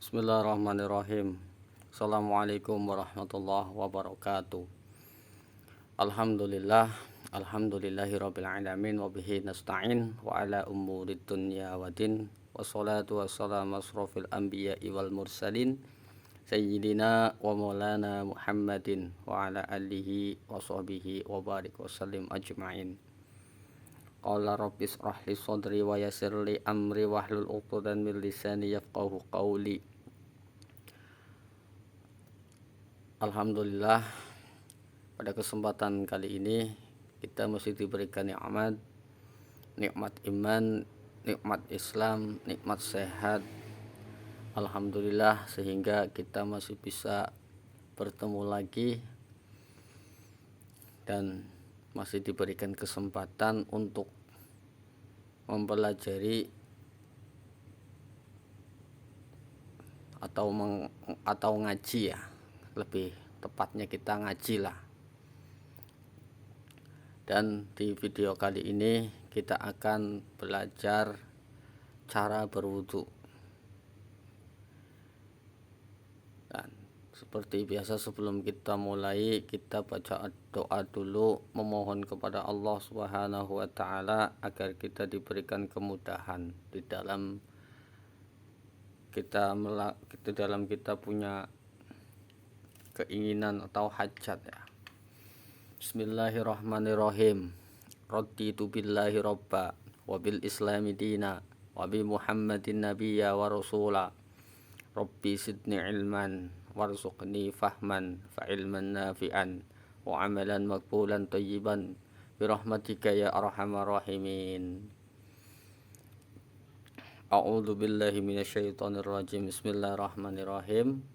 Bismillahirrahmanirrahim. Assalamualaikum warahmatullahi wabarakatuh. Alhamdulillahirabbil alamin wa bihi nasta'in wa ala umurid dunya waddin. Wassalatu wassalamu asrofil anbiya'i wal mursalin sayyidina wa maulana Muhammadin wa ala alihi wa sahbihi wa barik wa sallim ajma'in. Qala rabbis israh li sadri wa yassir li amri wahlul 'uqdatam min lisani yafqahu qawli. Alhamdulillah, pada kesempatan kali ini kita masih diberikan nikmat iman, nikmat Islam, nikmat sehat. Alhamdulillah, sehingga kita masih bisa bertemu lagi dan masih diberikan kesempatan untuk mempelajari atau ngaji ya. Lebih tepatnya kita ngaji lah. Dan di video kali ini kita akan belajar cara berwudu. Dan seperti biasa sebelum kita mulai, kita baca doa dulu, memohon kepada Allah Subhanahu wa taala agar kita diberikan kemudahan di dalam kita punya keinginan atau hajat ya. Bismillahirrahmanirrahim. Raditu billahi robba wa bil islami dina wa bi Muhammadin nabiyya wa rasula. Rabbi sidni ilman warzuqni fahman fa ilman nafi'an wa amalan maqbulan tayyiban bi rahmatika ya arhamar rahimin. A'udzu billahi minasyaitonir rajim. Bismillahirrahmanirrahim.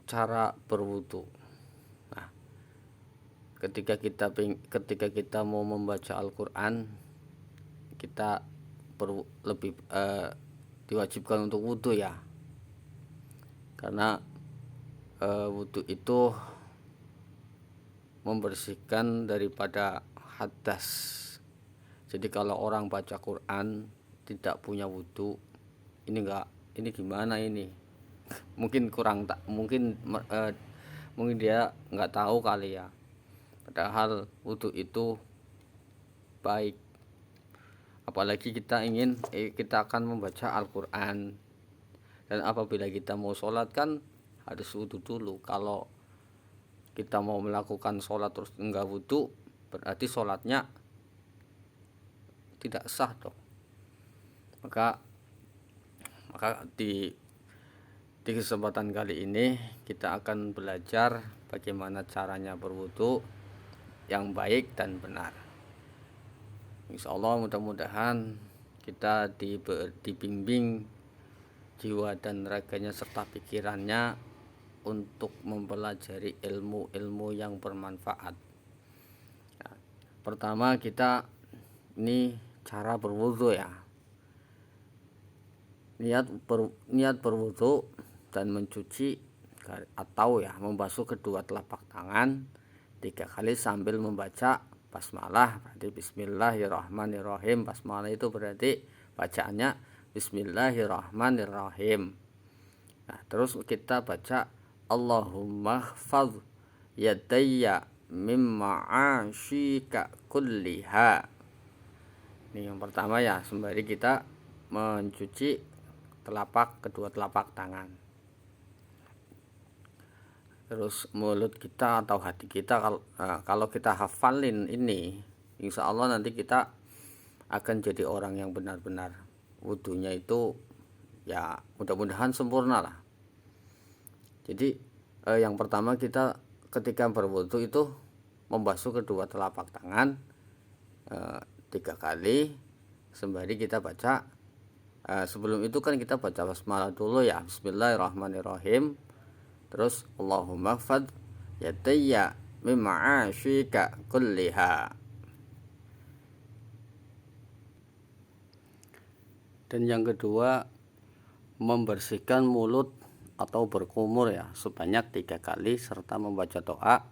Cara berwudu. Nah, ketika kita mau membaca Al-Qur'an, kita diwajibkan untuk wudu ya. Karena wudu itu membersihkan daripada hadas. Jadi kalau orang baca Quran tidak punya wudu, ini gimana ini? Mungkin dia nggak tahu kali ya. Padahal wudu itu baik. Apalagi kita akan membaca Al-Qur'an. Dan apabila kita mau sholat kan harus wudu dulu. Kalau kita mau melakukan sholat terus enggak wudu, berarti sholatnya tidak sah dong. Maka di kesempatan kali ini kita akan belajar bagaimana caranya berwudu yang baik dan benar. Insyaallah mudah-mudahan kita dibimbing jiwa dan raganya serta pikirannya untuk mempelajari ilmu-ilmu yang bermanfaat. Nah, pertama ini cara berwudu ya. Niat berwudu dan mencuci atau ya membasuh kedua telapak tangan 3 kali sambil membaca basmalah. Berarti bismillahirrahmanirrahim. Basmalah itu berarti bacaannya bismillahirrahmanirrahim. Nah, terus kita baca Allahumma hfadz yadayya mimma ashika kulliha. Ini yang pertama ya, sembari kita mencuci kedua telapak tangan. Terus mulut kita atau hati kita kalau kita hafalin ini, insya Allah nanti kita akan jadi orang yang benar-benar wudunya itu ya mudah-mudahan sempurna lah. Jadi yang pertama kita ketika berwudu itu membasuh kedua telapak tangan 3 kali sembari kita baca. Sebelum itu kan kita baca basmalah dulu ya, bismillahirrahmanirrahim. Terus Allahumma hfadz yadayya mimma ashika kulliha. Dan yang kedua, membersihkan mulut atau berkumur ya sebanyak 3 kali serta membaca doa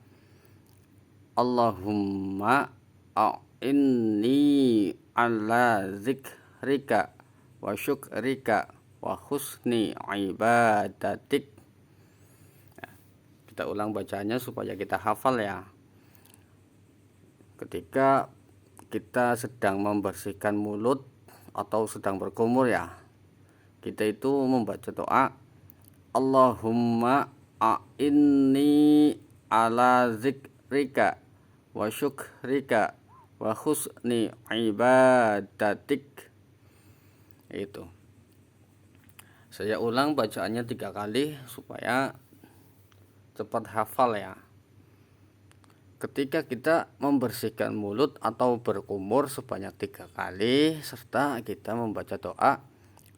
Allahumma a'inni ala zikrika wa syukrika wa husni ibadatik. Kita ulang bacanya supaya kita hafal ya. Ketika kita sedang membersihkan mulut atau sedang berkumur ya, kita itu membaca doa Allahumma a'inni ala zikrika wa syukrika wa husni ibadatik. Itu. Saya ulang bacaannya 3 kali supaya cepat hafal ya. Ketika kita membersihkan mulut atau berkumur sebanyak 3 kali, serta kita membaca doa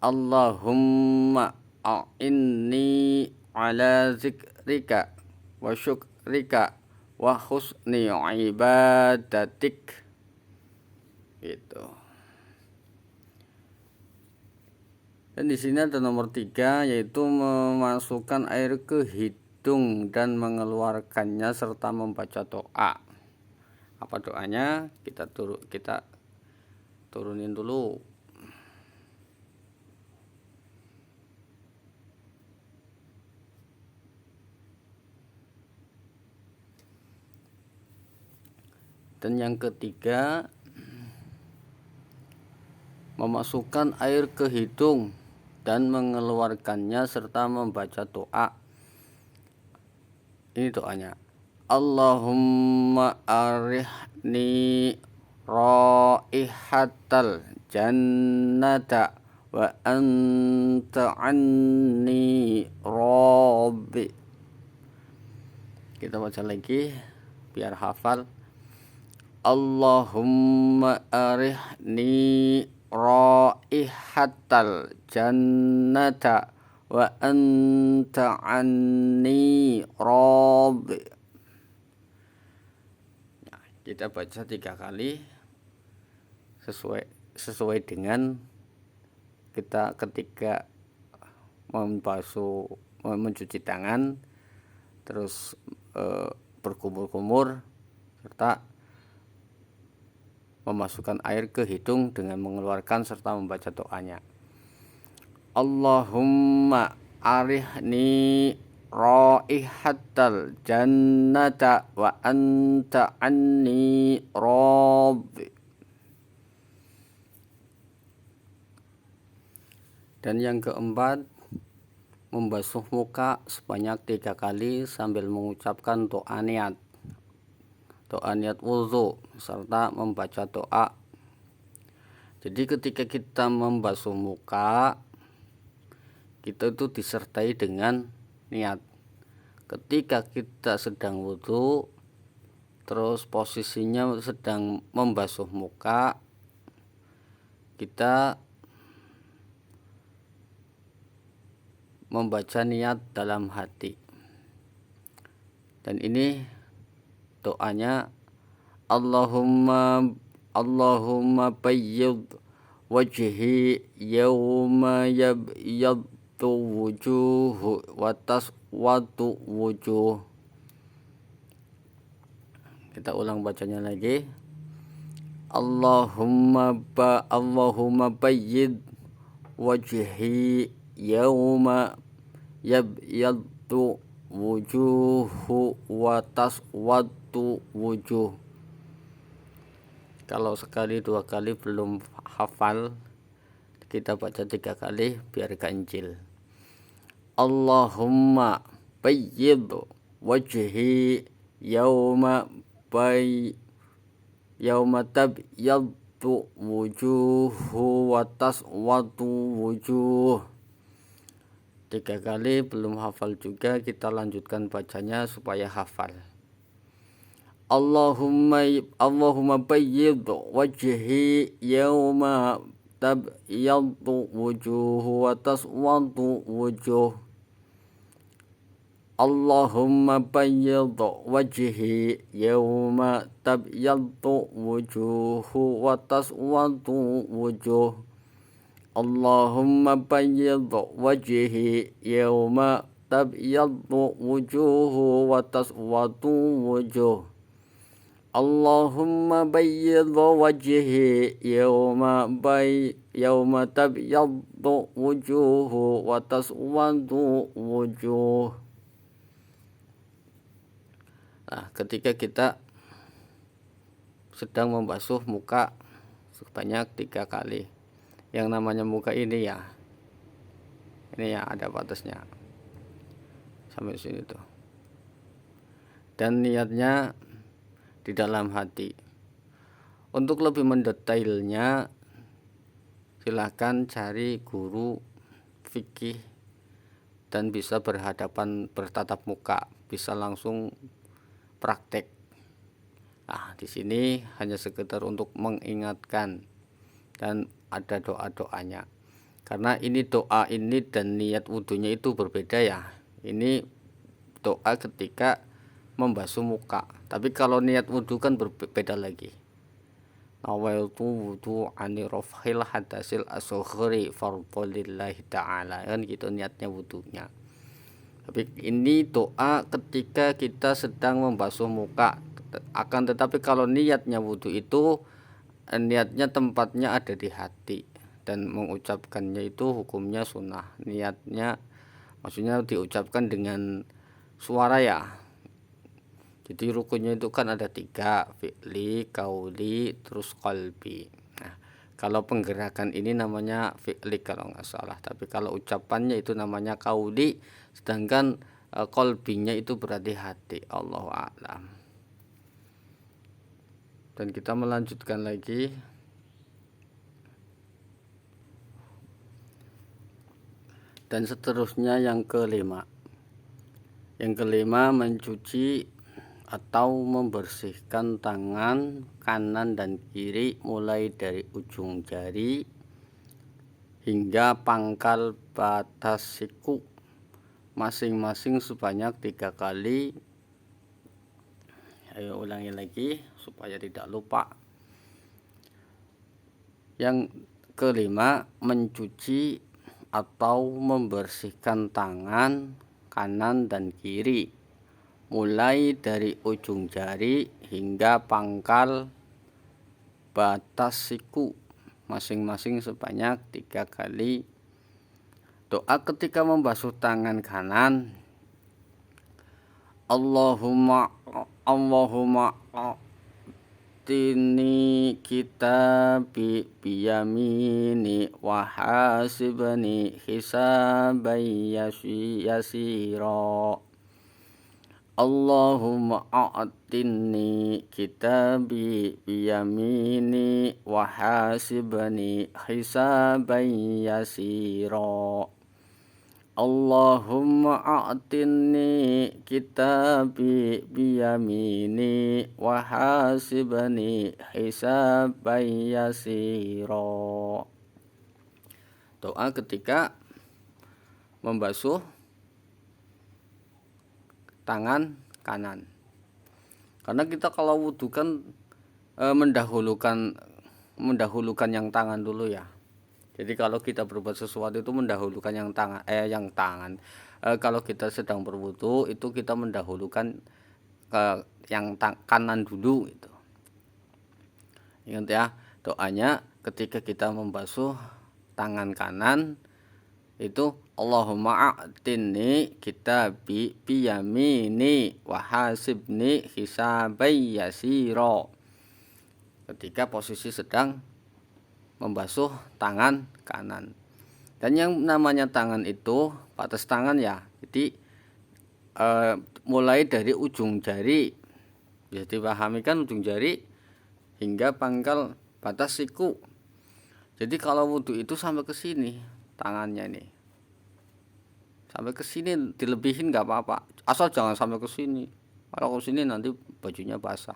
Allahumma a'inni ala zikrika wa syukrika wa husni ibadatik. Gitu. Dan di sini ada nomor 3, yaitu memasukkan air ke hidung dan mengeluarkannya serta membaca doa. Apa doanya? Kita turunin dulu. Dan yang ketiga, memasukkan air ke hidung dan mengeluarkannya serta membaca doa. Ini doanya. Allahumma arihni raihatal jannata wa anta anni rabbi. Kita baca lagi biar hafal. Allahumma arihni raihatal jannata wa anta anni radhi. Nah, kita baca 3 kali sesuai dengan kita ketika mencuci tangan, terus berkumur-kumur, serta memasukkan air ke hidung dengan mengeluarkan serta membaca doanya. Allahumma arihni raihatal jannata wa anta anni radhi. Dan yang keempat, membasuh muka sebanyak 3 kali sambil mengucapkan doa niat wudhu serta membaca doa. Jadi ketika kita membasuh muka, kita itu disertai dengan niat. Ketika kita sedang wudhu, terus posisinya sedang membasuh muka, kita membaca niat dalam hati. Dan ini doanya Allahumma bayyid wajhi yawma yabyaddu wujuhu wa taswadu wujuh. Kita ulang bacanya lagi. Allahumma bayyid wajhi yawma yabyaddu wujuhu wa taswadu wujuh. Kalau sekali 2 kali belum hafal, kita baca 3 kali biar ganjil. Allahumma bayyid wajhi yawma tabyaddu wujuhu wa taswadu wujuh. 3 kali belum hafal juga, kita lanjutkan bacanya supaya hafal. Allahumma bayyid wajhi yawma tabyaddu wujuhu wa taswadu wujuh. Allahumma bayyid wajhi yawma tabyaddu wujuhu wa taswadu wujuh. Allahumma bayyid wajhi yawma tabyaddu wujuhu wa taswadu wujuh. Allahumma bayyid wajhi yawma yauma tabyaddu wujuhu wa taswaddu wujuh. Nah, ketika kita sedang membasuh muka sebanyak 3 kali. Yang namanya muka ini ya ada batasnya sampai sini tuh. Dan niatnya di dalam hati. Untuk lebih mendetailnya silahkan cari guru fikih dan bisa bertatap muka, bisa langsung praktek. Nah, di sini hanya sekedar untuk mengingatkan dan ada doa-doanya. Karena ini doa ini dan niat wudunya itu berbeda ya. Ini doa ketika membasuh muka. Tapi kalau niat wudu kan berbeda lagi. Nawaitu wudu'ani rafhil hadasil asghari fardholillahi ta'ala, kan gitu niatnya wudunya. Tapi ini doa ketika kita sedang membasuh muka. Akan tetapi kalau niatnya wudu itu niatnya tempatnya ada di hati dan mengucapkannya itu hukumnya sunnah. Niatnya maksudnya diucapkan dengan suara ya. Jadi rukunnya itu kan ada 3, fi'li, qauli, terus qalbi. Nah, kalau penggerakan ini namanya fi'li kalau nggak salah, tapi kalau ucapannya itu namanya qauli, sedangkan qalbinya itu berarti hati. Allahu a'lam. Dan kita melanjutkan lagi. Dan seterusnya yang kelima. Yang kelima, mencuci atau membersihkan tangan kanan dan kiri mulai dari ujung jari hingga pangkal batas siku masing-masing sebanyak 3 kali. Ayo ulangi lagi supaya tidak lupa. Yang kelima, mencuci atau membersihkan tangan kanan dan kiri mulai dari ujung jari hingga pangkal batas siku masing-masing sebanyak 3 kali. Doa ketika membasuh tangan kanan, Allahumma atini kitabi biyamini wa hasibni hisaban yasira. Allahumma a'tinni kitabi biyamini wa hasibni hisaban yasira. Allahumma a'tinni kitabi biyamini wa hasibni hisaban yasira. Doa ketika membasuh tangan kanan. Karena kita kalau wudu kan mendahulukan yang tangan dulu ya. Jadi kalau kita berbuat sesuatu itu mendahulukan yang tangan. Kalau kita sedang berwudu itu kita mendahulukan yang kanan dulu gitu. Ingat ya, doanya ketika kita membasuh tangan kanan itu Allahumma a'tinni kitabi biyamini wa hasibni hisaban yasira. Ketika posisi sedang membasuh tangan kanan. Dan yang namanya tangan itu batas tangan ya. Jadi mulai dari ujung jari, bisa dipahami kan, ujung jari hingga pangkal batas siku. Jadi kalau wudu itu sampai ke sini tangannya nih. Sampai ke sini dilebihin nggak apa-apa. Asal jangan sampai ke sini. Kalau ke sini nanti bajunya basah.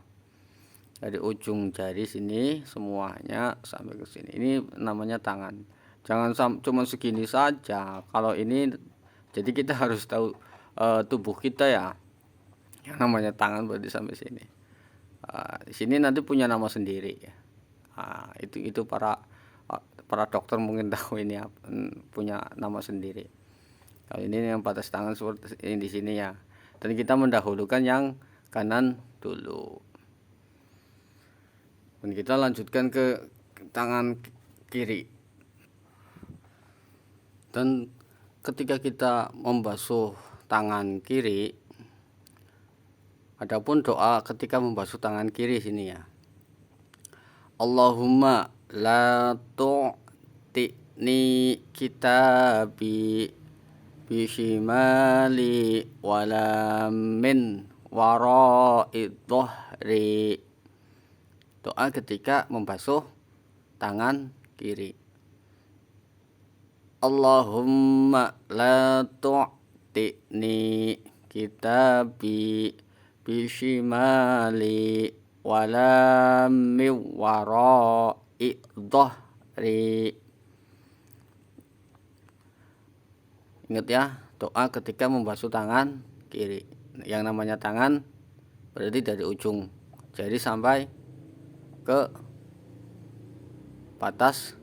Dari ujung jari sini semuanya sampai ke sini. Ini namanya tangan. Jangan cuma segini saja. Kalau ini jadi kita harus tahu tubuh kita ya. Yang namanya tangan berarti sampai sini. Di sini nanti punya nama sendiri ya. Itu para dokter mungkin tahu ini punya nama sendiri. Kalau ini yang batas tangan seperti ini di sini ya. Dan kita mendahulukan yang kanan dulu. Dan kita lanjutkan ke tangan kiri. Dan ketika kita membasuh tangan kiri, adapun doa ketika membasuh tangan kiri sini ya, Allahumma la tu'ti'ni kitabi bishimali wala min wara'i dhahri. Doa ketika membasuh tangan kiri. Allahumma la tu'ti'ni kitabi bishimali wala min wara'i dhahri. Ingat ya, doa ketika membasuh tangan kiri. Yang namanya tangan berarti dari ujung jari sampai ke batas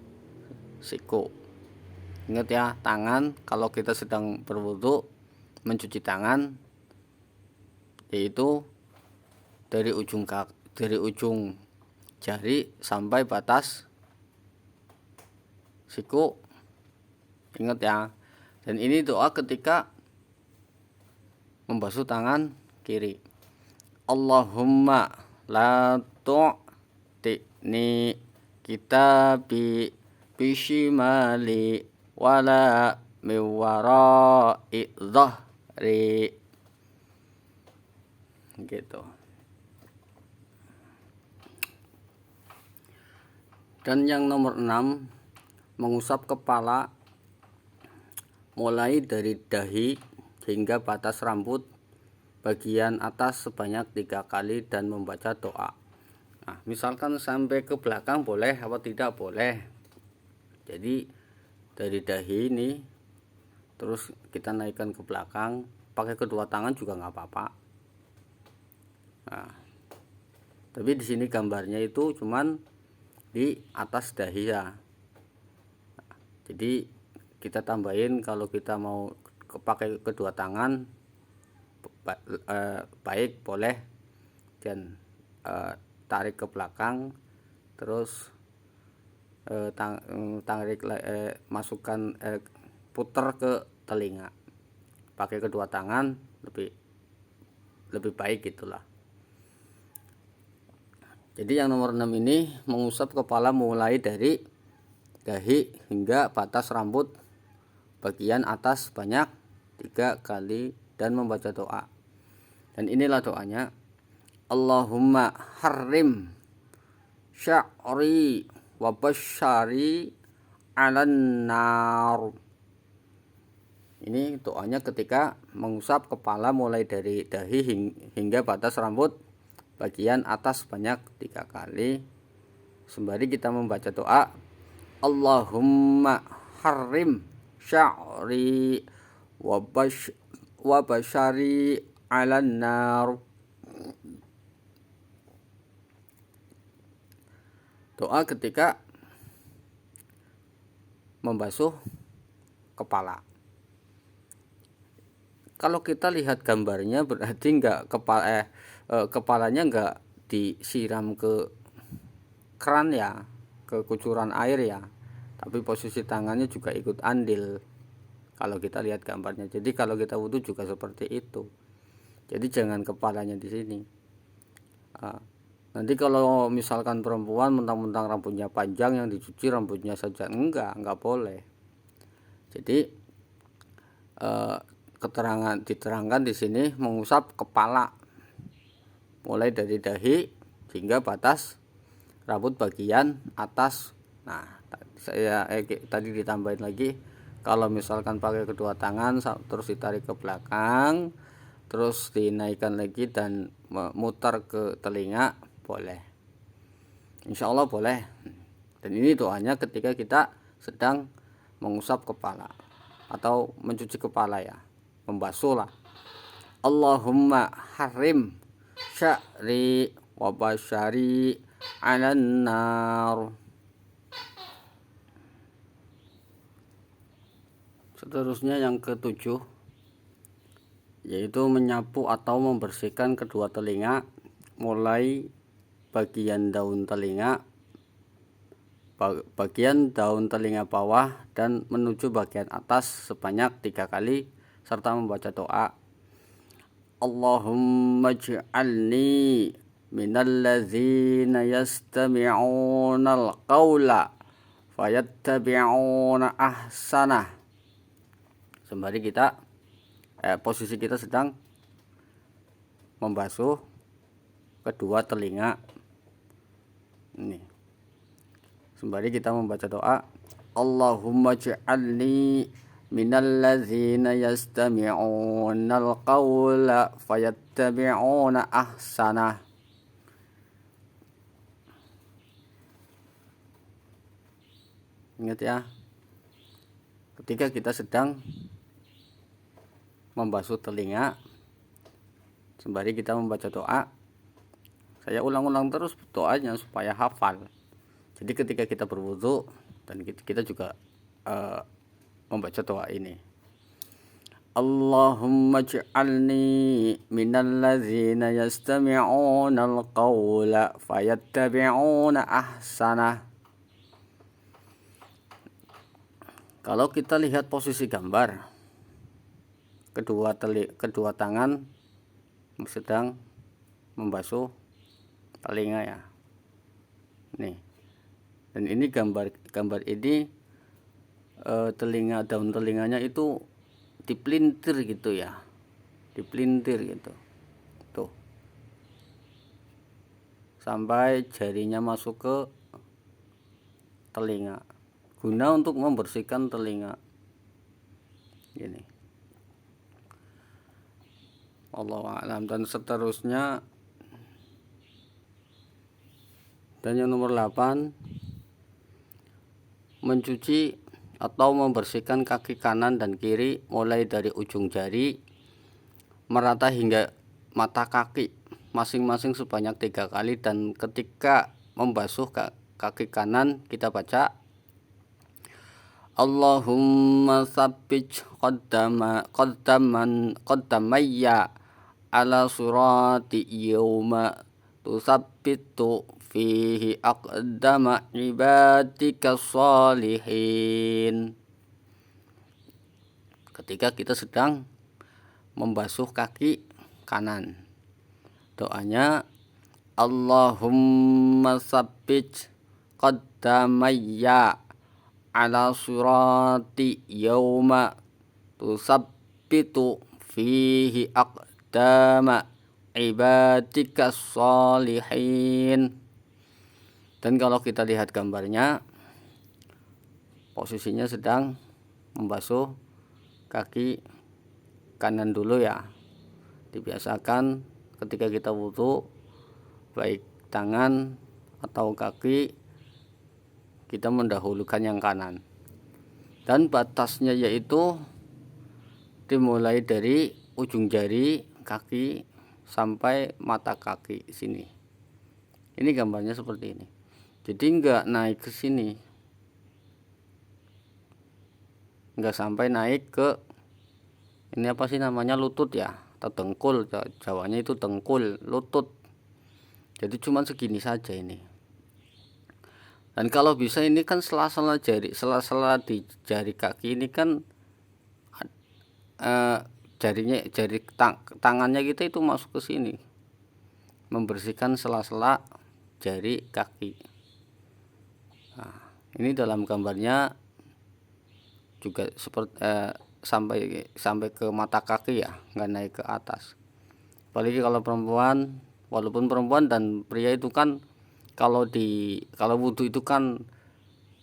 siku. Ingat ya, tangan kalau kita sedang berwudu mencuci tangan yaitu dari ujung jari sampai batas siku. Ingat ya. Dan ini doa ketika membasuh tangan kiri. Allahumma la tu'ti'ni kitabi bishimali wala min wara'i dhahri. Gitu. Dan yang nomor 6, mengusap kepala mulai dari dahi hingga batas rambut bagian atas sebanyak 3 kali dan membaca doa. Nah, misalkan sampai ke belakang boleh atau tidak boleh. Jadi dari dahi ini terus kita naikkan ke belakang, pakai kedua tangan juga nggak apa-apa. Nah, tapi di sini gambarnya itu cuman di atas dahi ya. Nah, jadi kita tambahin kalau kita mau pakai kedua tangan baik boleh, dan tarik ke belakang terus masukkan putar ke telinga pakai kedua tangan, lebih baik gitulah. Jadi yang nomor 6 ini mengusap kepala mulai dari dahi hingga batas rambut bagian atas banyak 3 kali dan membaca doa. Dan inilah doanya. Allahumma harrim sya'ri wa basyari 'alan nar. Ini doanya ketika mengusap kepala mulai dari dahi hingga batas rambut bagian atas banyak 3 kali sembari kita membaca doa Allahumma harrim sya'ri wa basyari 'alan nar. Doa ketika membasuh kepala. Kalau kita lihat gambarnya berarti kepalanya enggak disiram ke keran ya, ke kucuran air ya. Tapi posisi tangannya juga ikut andil kalau kita lihat gambarnya. Jadi kalau kita wudu juga seperti itu. Jadi jangan kepalanya di sini. Nanti kalau misalkan perempuan mentang-mentang rambutnya panjang yang dicuci rambutnya saja, enggak boleh. Jadi diterangkan di sini mengusap kepala mulai dari dahi hingga batas rambut bagian atas. Nah, saya tadi ditambahin lagi, kalau misalkan pakai kedua tangan terus ditarik ke belakang terus dinaikkan lagi dan memutar ke telinga boleh, insya Allah boleh. Dan ini doanya ketika kita sedang mengusap kepala atau mencuci kepala ya, membasuh lah. Allahumma harim sya'ri wa basyari 'alan nar. Seterusnya yang ke-7 yaitu menyapu atau membersihkan kedua telinga mulai bagian daun telinga bagian daun telinga bawah dan menuju bagian atas sebanyak 3 kali serta membaca doa Allahumma ij'alni minalladzina yastami'unal qawla fayattabi'una ahsanah. Sembari kita posisi kita sedang membasuh kedua telinga ini. Sembari kita membaca doa Allahumma ij'alni minalladzina yastami'unal qawla fayattabi'una ahsanah. Ingat ya, ketika kita sedang membasuh telinga sembari kita membaca doa, saya ulang-ulang terus doanya supaya hafal. Jadi ketika kita berwudu dan kita juga membaca doa ini, Allahumma ij'alni minalladzina yastami'unal qawla fayattabi'una ahsanah. Kalau kita lihat posisi gambar, kedua tangan sedang membasuh telinga ya. Nih. Dan ini gambar ini daun telinganya itu dipelintir gitu ya. Dipelintir gitu. Tuh. Sampai jarinya masuk ke telinga. Guna untuk membersihkan telinga. Gini. Allahu a'lam. Dan seterusnya, dan yang nomor 8, mencuci atau membersihkan kaki kanan dan kiri mulai dari ujung jari merata hingga mata kaki masing-masing sebanyak 3 kali. Dan ketika membasuh kaki kanan kita baca Allahumma tsabbit qaddamayya ala surati yawma tusabbitu fihi aqdama ibadika sholihin. Ketika kita sedang membasuh kaki kanan, doanya Allahumma tsabbit qaddamayya ala surati yawma tusabbitu fihi aqdama ibadika sholihin. Dan kalau kita lihat gambarnya, posisinya sedang membasuh kaki kanan dulu ya. Dibiasakan ketika kita wudu, baik tangan atau kaki, kita mendahulukan yang kanan. Dan batasnya yaitu dimulai dari ujung jari kaki sampai mata kaki sini. Ini gambarnya seperti ini. Jadi enggak naik ke sini, enggak sampai naik ke ini apa sih namanya, lutut ya, atau dengkul. Jawanya itu dengkul, lutut. Jadi cuma segini saja ini. Dan kalau bisa ini kan sela-sela di jari kaki ini kan tangannya kita itu masuk ke sini, membersihkan sela-sela jari kaki. Nah, ini dalam gambarnya juga seperti sampai ke mata kaki ya, nggak naik ke atas. Apalagi kalau perempuan, walaupun perempuan dan pria itu kan kalau wudu itu kan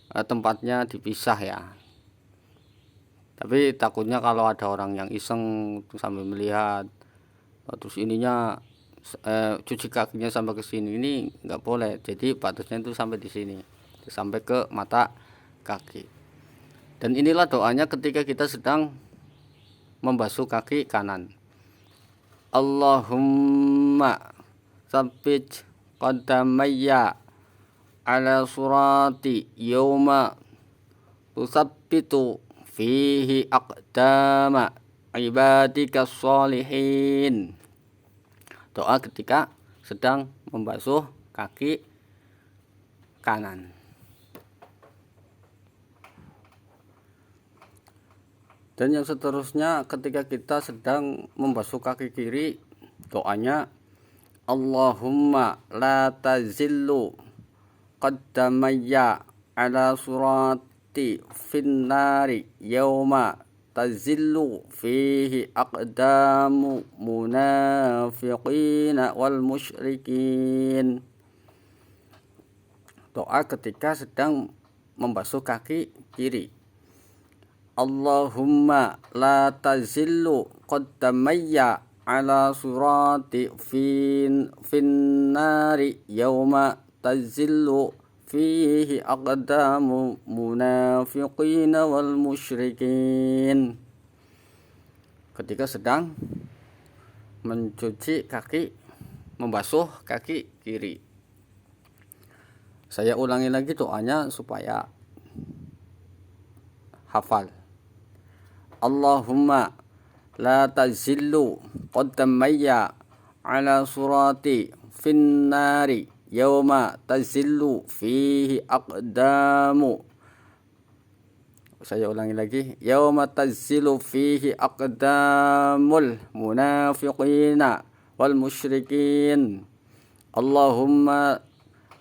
tempatnya dipisah ya. Tapi takutnya kalau ada orang yang iseng sambil melihat, terus ininya cuci kakinya sampai ke sini, ini nggak boleh. Jadi batasnya itu sampai di sini, sampai ke mata kaki. Dan inilah doanya ketika kita sedang membasuh kaki kanan. Allahumma tsabbit qaddamayya ala surati yawma tusabbitu fihi aqdama ibadika sholihin. Doa ketika sedang membasuh kaki kanan. Dan yang seterusnya ketika kita sedang membasuh kaki kiri, doanya Allahumma la tazillu qaddamayya ala surati finnari yawma tazillu fihi aqdamu munafiqina wal musyrikin. Doa ketika sedang membasuh kaki kiri. Allahumma la tazillu qaddamayya ala surati finnari yawma tazillu fihi aqdamu munafiqina wal musyrikin. Ketika sedang mencuci kaki, membasuh kaki kiri. Saya ulangi lagi doanya supaya hafal. Allahumma la tazillu qaddamayya ala surati finnari yawma tazillu fihi aqdamu. Saya ulangi lagi. Yawma tazillu fihi aqdamul munafiqina wal musyrikin. Allahumma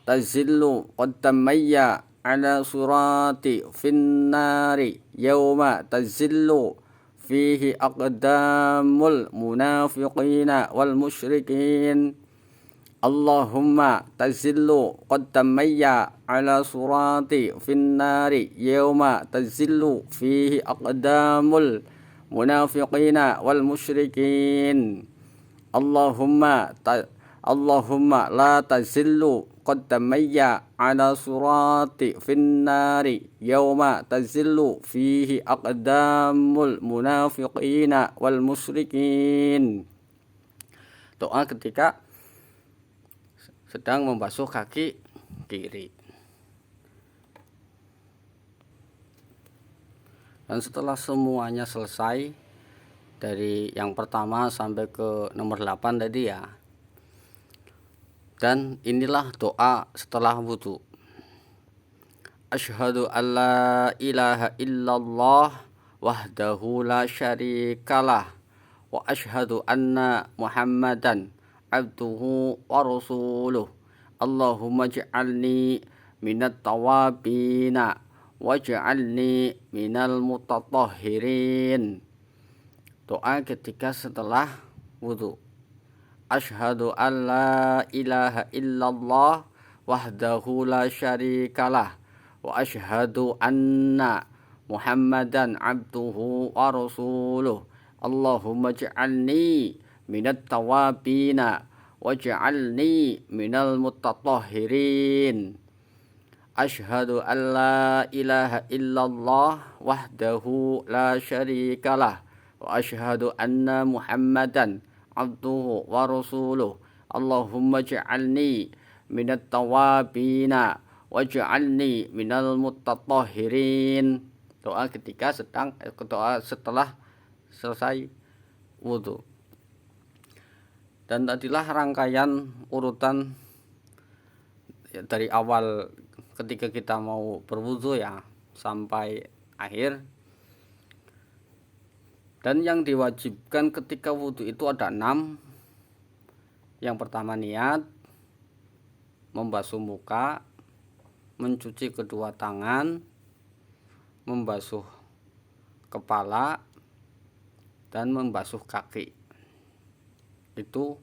tazillu qaddamayya ala surati finnari yawma tazillu fihi aqdamul munafiqina wal musyrikin. Allahumma tazillu qaddamayya ala surati finnari yawma tazillu fihi aqdamul munafiqina wal musyrikin. Allahumma la tazillu qaddamayya ala surati finnari yawma tazillu fihi aqdamul munafiqina wal musyrikin. Doa ketika sedang membasuh kaki kiri. Dan setelah semuanya selesai dari yang pertama sampai ke nomor 8 tadi ya. Dan inilah doa setelah wudu. Asyhadu an la ilaha illallah wahdahu la syarikalah wa asyhadu anna Muhammadan abduhu wa rasuluh. Allahumma ij'alni minat tawabina waj'alni minal mutatahhirin. Doa ketika setelah wudu. Asyhadu an la ilaha illallah wahdahu la syarikalah wa asyhadu anna Muhammadan abduhu wa rasuluh. Allahumma ij'alni minat tawabina waj'alni minal mutatahhirin. Asyhadu an la ilaha illallah wahdahu la syarikalah wa asyhadu anna Muhammadan abduhu wa rasuluh. Allahumma ij'alni minat tawabina waj'alni minal mutatahhirin. Doa ketika doa setelah selesai wudu. Dan tadilah rangkaian urutan dari awal ketika kita mau berwudu ya sampai akhir. Dan yang diwajibkan ketika wudu itu ada 6. Yang pertama niat, membasuh muka, mencuci kedua tangan, membasuh kepala, dan membasuh kaki. Itu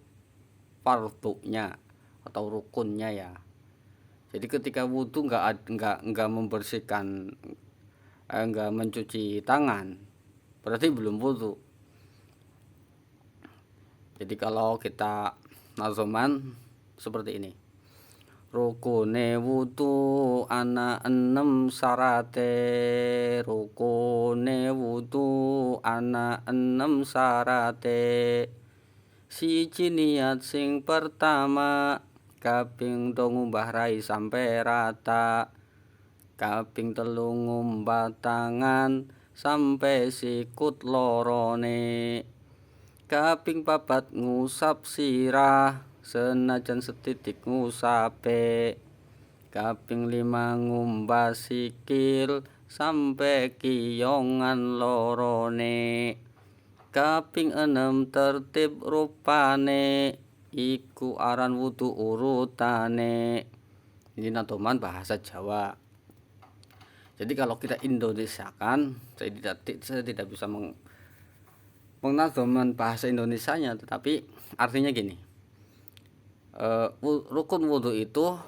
fardunya atau rukunnya ya. Jadi ketika wudu enggak membersihkan, enggak mencuci tangan, berarti belum wudu. Jadi kalau kita nazoman seperti ini. Rukune wudu ana 6 syarate. Rukune wudu ana 6 syarate. Siji niat sing pertama, kaping 2 ngumbah rai sampai rata, kaping 3 ngumbah tangan sampai sikut lorone, kaping 4 ngusap sirah senajan setitik ngusape, kaping 5 ngumbah sikil sampai kiyongan lorone. Kaping 6 tertib rupane, iku aran wudu urutane. Ini nadoman bahasa Jawa. Jadi kalau kita Indonesiakan, saya tidak bisa mengadoman bahasa Indonesianya, tetapi artinya gini. Rukun wudu itu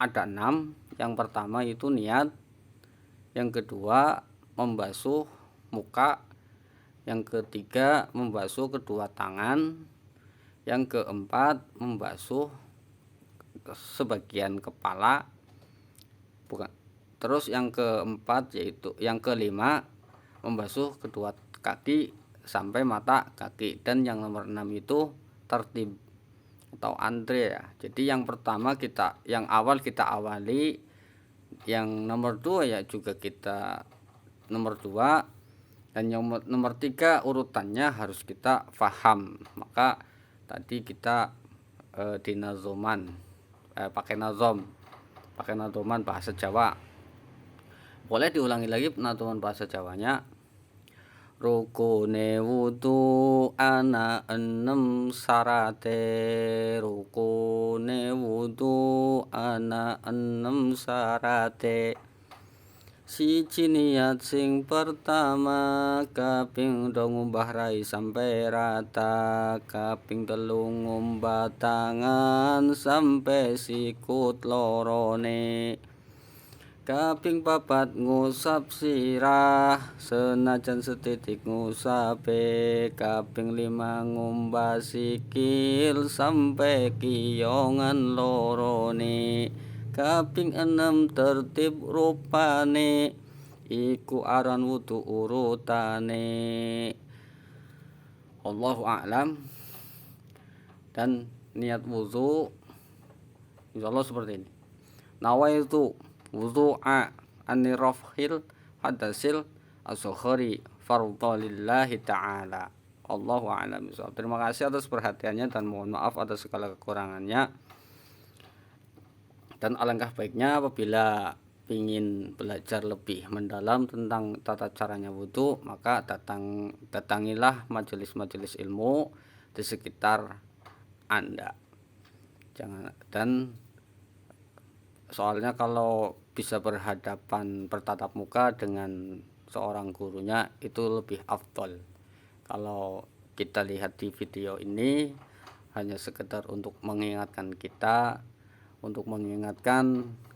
ada 6. Yang pertama itu niat, yang kedua membasuh muka, yang ketiga membasuh kedua tangan, yang keempat membasuh sebagian kepala, bukan. Terus yang kelima membasuh kedua kaki sampai mata kaki, dan yang nomor 6 itu tertib atau antre ya. Jadi yang pertama yang awal kita awali, yang nomor 2 ya juga kita nomor 2, dan yang nomor 3 urutannya harus kita paham. Maka tadi kita di nazoman pakai nazoman bahasa Jawa. Boleh diulangi lagi nazoman bahasa Jawanya. Rukune wudu ana 6 sarate, rukune wudu ana 6 sarate. Siji niat sing pertama, kaping 2 ngumbah rai sampai rata, kaping 3 ngumbah tangan sampai sikut lorone, kaping 4 ngusap sirah senajan setitik ngusape, kaping 5 ngumbah sikil sampai kiyongan lorone, kaping 6 tertib rupane, iku aran wudu urutane. Allahu a'lam. Dan niat wudu insyaallah seperti ini. Nawaitu wudu'a anirafhil hadasil as-sukhari fardhalillahi ta'ala. Allahu a'lam. Terima kasih atas perhatiannya dan mohon maaf atas segala kekurangannya. Dan alangkah baiknya apabila ingin belajar lebih mendalam tentang tata caranya wudu, maka datangilah majelis-majelis ilmu di sekitar Anda. Dan soalnya kalau bisa bertatap muka dengan seorang gurunya itu lebih afdol. Kalau kita lihat di video ini hanya sekedar untuk mengingatkan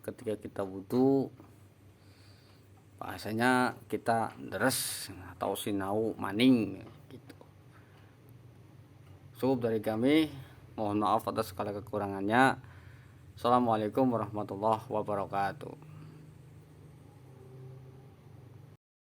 ketika kita wudu, bahasanya kita deres atau sinau maning gitu. Cukup dari kami, mohon maaf atas segala kekurangannya. Assalamualaikum warahmatullahi wabarakatuh.